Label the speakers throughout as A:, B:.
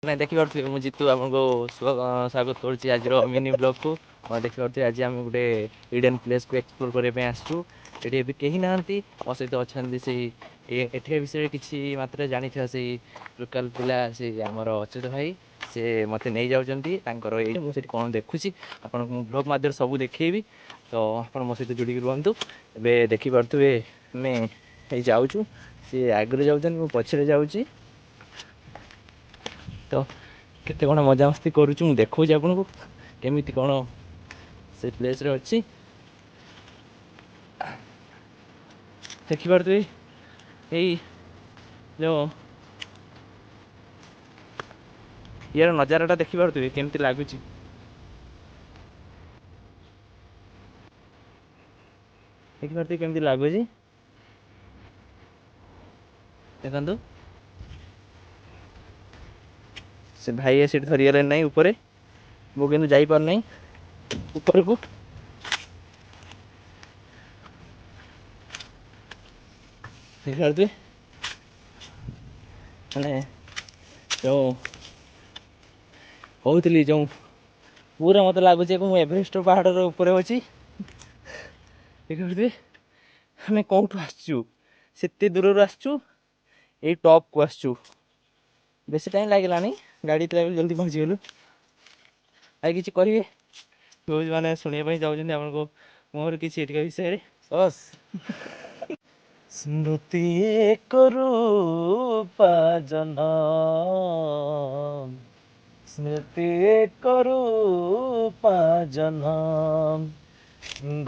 A: ନାଇଁ ଦେଖିପାରୁଥିବେ ମୁଁ ଜିତୁ ଆପଣଙ୍କୁ ସ୍ୱାଗତ କରୁଛି ଆଜିର ମିନି ବ୍ଲଗ୍କୁ। ଦେଖିପାରୁଥିବେ ଆଜି ଆମେ ଗୋଟେ ଇଡେନ୍ ପ୍ଲେସ୍କୁ ଏକ୍ସପ୍ଲୋର୍ କରିବା ପାଇଁ ଆସିଛୁ। ଏଠି ଏବେ କେହି ନାହାନ୍ତି, ମୋ ସହିତ ଅଛନ୍ତି ସେଇ ଏଠିକା ବିଷୟରେ କିଛି ମାତ୍ରାରେ ଜାଣିଥିବା ସେଇ ଲୋକାଲ୍ ପିଲା, ସେ ଆମର ଅଚ୍ୟୁତ ଭାଇ। ସେ ମୋତେ ନେଇଯାଉଛନ୍ତି ତାଙ୍କର ଏଇ, ମୁଁ ସେଠି କ'ଣ ଦେଖୁଛି ଆପଣଙ୍କୁ ମୁଁ ବ୍ଲଗ୍ ମାଧ୍ୟମରେ ସବୁ ଦେଖେଇବି, ତ ଆପଣ ମୋ ସହିତ ଯୋଡ଼ିକି ରୁହନ୍ତୁ। ଏବେ ଦେଖିପାରୁଥିବେ ଆମେ ଏଇ ଯାଉଛୁ, ସିଏ ଆଗରେ ଯାଉଛନ୍ତି, ମୁଁ ପଛରେ ଯାଉଛି। ତ କେତେ କ'ଣ ମଜାମସ୍ତି କରୁଛୁ ମୁଁ ଦେଖାଉଛି ଆପଣଙ୍କୁ, କେମିତି କ'ଣ ସେ ପ୍ଲେସ୍ରେ ଅଛି ଦେଖିପାରୁଥିବେ। ଏଇ ଯେଉଁ ଇଏର ନଜାରାଟା ଦେଖିପାରୁଥିବେ କେମିତି ଲାଗୁଛି। ଦେଖିପାରୁଥିବେ କେମିତି ଲାଗୁଛି, ଦେଖନ୍ତୁ। ସେ ଭାଇ ସେଠି ଧରିଗଲେଣି ନାହିଁ ଉପରେ, ମୁଁ କିନ୍ତୁ ଯାଇପାରୁନାହିଁ ଉପରକୁ। ଦେଖିପାରୁଥିବେ ମାନେ ଯେଉଁ କହୁଥିଲି, ଯେଉଁ ପୁରା ମୋତେ ଲାଗୁଛି ମୁଁ ଏଭରେଷ୍ଟ ପାହାଡ଼ର ଉପରେ ଅଛି। ଦେଖିପାରୁଥିବେ ଆମେ କେଉଁଠୁ ଆସିଛୁ, ସେତେ ଦୂରରୁ ଆସିଛୁ, ଏଇ ଟପ୍କୁ ଆସିଛୁ। ବେଶୀ ଟାଇମ୍ ଲାଗିଲାନି, ଗାଡ଼ି ଥିଲା ବୋଲି ଜଲ୍ଦି ପହଞ୍ଚିଗଲୁ। ଆଉ କିଛି କହିବେ ମାନେ ଶୁଣିବା ପାଇଁ ଯାଉଛନ୍ତି ଆପଣଙ୍କୁ ମୋର କିଛି ଏଠିକା ବିଷୟରେ? ବସ୍ ସ୍ମୃତି ରୂପା ଜହ୍ନ, ସ୍ମୃତି ରୂପା ଜହ୍ନ,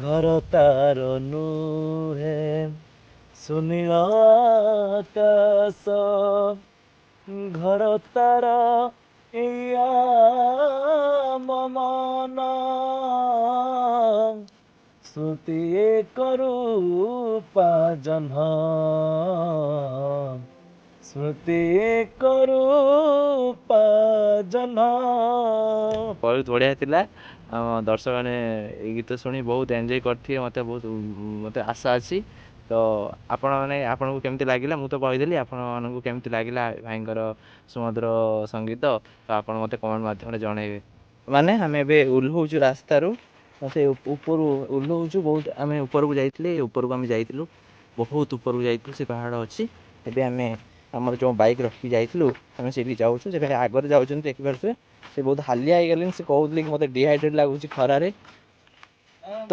A: ଘର ତାର ନୁହେଁ ସୁନୀଳ ଆକାଶ, ଘର ତାର ଏଇଆ ମନ, ସ୍ମୃତି ରୂପା ଜହ୍ନ, ସ୍ମୃତି ରୂପା ଜହ୍ନ। ବହୁତ ବଢ଼ିଆ ଥିଲା। ଦର୍ଶକମାନେ ଏଇ ଗୀତ ଶୁଣି ବହୁତ ଏନ୍ଜୟ କରିଥିବେ, ମୋତେ ଆଶା ଅଛି। ତ ଆପଣଙ୍କୁ କେମିତି ଲାଗିଲା ମୁଁ ତ କହିଦେଲି, ଆପଣମାନଙ୍କୁ କେମିତି ଲାଗିଲା ଭାଇଙ୍କର ସୁମଧୁର ସଙ୍ଗୀତ, ତ ଆପଣ ମୋତେ କମେଣ୍ଟ ମାଧ୍ୟମରେ ଜଣାଇବେ। ମାନେ ଆମେ ଏବେ ଓହ୍ଲାଉଛୁ ରାସ୍ତାରୁ, ସେ ଉପରୁ ଓହ୍ଲାଉଛୁ। ବହୁତ ଆମେ ଉପରକୁ ଯାଇଥିଲେ, ଉପରକୁ ଆମେ ଯାଇଥିଲୁ, ବହୁତ ଉପରକୁ ଯାଇଥିଲୁ, ସେ ପାହାଡ଼ ଅଛି। ଏବେ ଆମେ ଆମର ଯେଉଁ ବାଇକ୍ ରଖିକି ଯାଇଥିଲୁ ଆମେ ସେଇଠି ଯାଉଛୁ। ସେ ଭାଇ ଆଗରେ ଯାଉଛନ୍ତି, ଦେଖିପାରୁଥିବେ ସେ ବହୁତ ହାଲିଆ ହେଇଗଲେଣି। ସେ କହୁଥିଲେ କି ମୋତେ ଡିହାଇଡ୍ରେଟ୍ ଲାଗୁଛି ଖରାରେ, ତ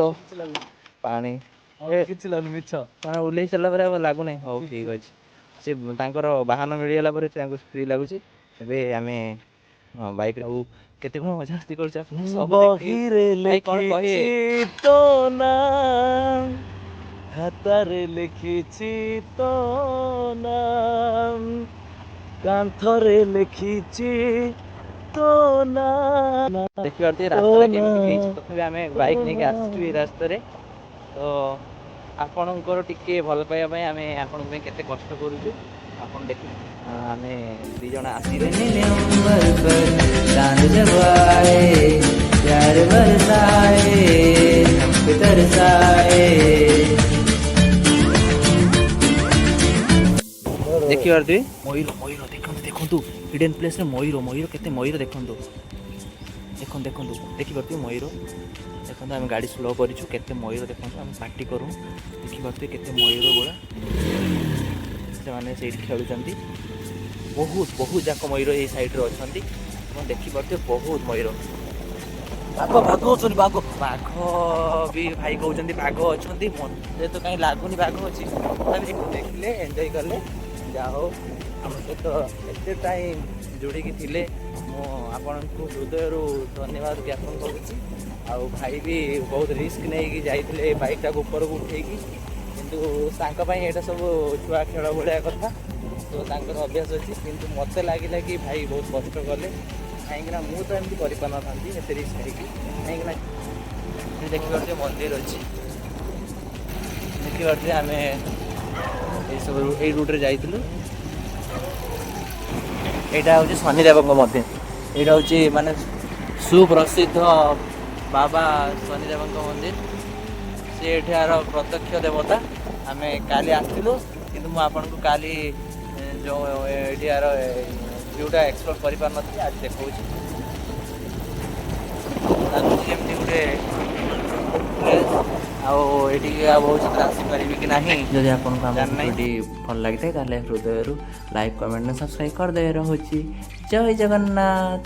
A: ପାଣି କିଛି ଲାଗୁନି, ମିଛ ଓହ୍ଲେଇ ସାରିଲା ପରେ ଆଉ ଲାଗୁନାହିଁ। ହଉ ଠିକ୍ ଅଛି, ସେ ତାଙ୍କର ବାହନ ମିଳିଗଲା ପରେ ତାଙ୍କୁ ଫ୍ରି ଲାଗୁଛି। ଏବେ ଆମେ ବାଇକ୍ ଆଉ କେତେ କ'ଣ ମଜାମସ୍ତି କରୁଛୁ ଆପଣ ବହିରେ ଲେଖିଛି ତୋ ନାମ, ଖାତାରେ ଲେଖିଛି ତୋ ନାମ, କାନ୍ଥରେ ଲେଖିଛି ତୋ ନାମ। ଦେଖିପାରୁଥିବେ ରାସ୍ତାଟା କେମିତି ହେଇଛି, ତଥାପି ଆମେ ବାଇକ୍ ନେଇକି ଆସିଛୁ ଏଇ ରାସ୍ତାରେ। ତ ଆପଣଙ୍କର ଟିକେ ଭଲ ପାଇବା ପାଇଁ ଆମେ ଆପଣଙ୍କ ପାଇଁ କେତେ କଷ୍ଟ କରୁଛୁ ଆପଣ ଦେଖି। ଆମେ ଦୁଇ ଜଣ ଆସିଗଲେ। ଦେଖିପାରୁଥିବେ ମୟୂର, ମୟୂର ଦେଖନ୍ତୁ, ଦେଖନ୍ତୁ ହିଡେନ୍ ପ୍ଲେସ୍ରେ ମୟୂର, ମୟୂର କେତେ ମୟୂର ଦେଖନ୍ତୁ, ଦେଖନ୍ତୁ, ଦେଖନ୍ତୁ ଦେଖିପାରୁଥିବେ ମୟୂର। ଦେଖନ୍ତୁ ଆମେ ଗାଡ଼ି ସ୍ଲୋ କରିଛୁ, କେତେ ମୟୂର ଦେଖନ୍ତୁ, ଆମେ ପାର୍ଟି କରୁ। ଦେଖିପାରୁଥିବେ କେତେ ମୟୂର ଗୁଡ଼ା, ସେମାନେ ସେଇଠି ଖେଳୁଛନ୍ତି। ବହୁତ ବହୁତ ଯାକ ମୟୂର ଏଇ ସାଇଡ଼୍ରେ ଅଛନ୍ତି, ଆପଣ ଦେଖିପାରୁଥିବେ ବହୁତ ମୟୂର। ବାଘ, ବାଘ ଅଛନ୍ତି, ବାଘ, ବାଘ ବି ଭାଇ କହୁଛନ୍ତି ବାଘ ଅଛନ୍ତି। ମୋତେ ତ କାହିଁ ଲାଗୁନି ବାଘ ଅଛି, ତଥାପି ଦେଖିଲେ ଏନ୍ଜୟ କଲେ। ଯାହା ହଉ ଆମ ସହିତ ଏତେ ଟାଇମ୍ ଯୋଡ଼ିକି ଥିଲେ, ମୁଁ ଆପଣଙ୍କୁ ହୃଦୟରୁ ଧନ୍ୟବାଦ ଜ୍ଞାପନ କରୁଛି। ଆଉ ଭାଇ ବି ବହୁତ ରିସ୍କ ନେଇକି ଯାଇଥିଲେ ବାଇକ୍ଟାକୁ ଉପରକୁ ଉଠେଇକି, କିନ୍ତୁ ତାଙ୍କ ପାଇଁ ଏଇଟା ସବୁ ଛୁଆ ଖେଳ ଭଳିଆ କଥା, ତ ତାଙ୍କର ଅଭ୍ୟାସ ଅଛି। କିନ୍ତୁ ମୋତେ ଲାଗିଲା କି ଭାଇ ବହୁତ କଷ୍ଟ କଲେ, କାହିଁକିନା ମୁଁ ତ ଏମିତି କରିପାରିନଥାନ୍ତି ଏତେ ରିସ୍କ ନେଇକି। କାହିଁକିନା ଦେଖିପାରୁଥିବେ ମନ୍ଦିର ଅଛି, ଦେଖିପାରୁଥିବେ ଆମେ ଏଇସବୁ ଏଇ ରୁଟ୍ରେ ଯାଇଥିଲୁ। ଏଇଟା ହେଉଛି ଶନିଦେବଙ୍କ ମନ୍ଦିର, ଏଇଟା ହେଉଛି ମାନେ ସୁପ୍ରସିଦ୍ଧ ବାବା ଶନିଦେବଙ୍କ ମନ୍ଦିର। ସେ ଏଠାର ପ୍ରତ୍ୟକ୍ଷ ଦେବତା। ଆମେ କାଲି ଆସିଥିଲୁ, କିନ୍ତୁ ମୁଁ ଆପଣଙ୍କୁ କାଲି ଯେଉଁ ଏଠିକାର ଭିୟୁଟା ଏକ୍ସପ୍ଲୋର କରିପାରୁନଥିଲି ଆଜି ଦେଖାଉଛି। ଲାଗୁଛି ଯେମିତି ଗୋଟେ ଆଉ ଏଠିକି ଆଉ ଭବିଷ୍ୟତରେ ଆସିପାରିବି କି ନାହିଁ।
B: ଯଦି ଆପଣଙ୍କୁ ଆମ
A: ଜାଣିନାହିଁ।
B: ଭିଡ଼ିଓଟି ଭଲ ଲାଗିଥାଏ ତାହେଲେ ହୃଦୟରୁ ଲାଇକ୍ କମେଣ୍ଟ ସବସ୍କ୍ରାଇବ୍ କରିଦେବେ। ରହୁଛି ଜୟ ଜଗନ୍ନାଥ।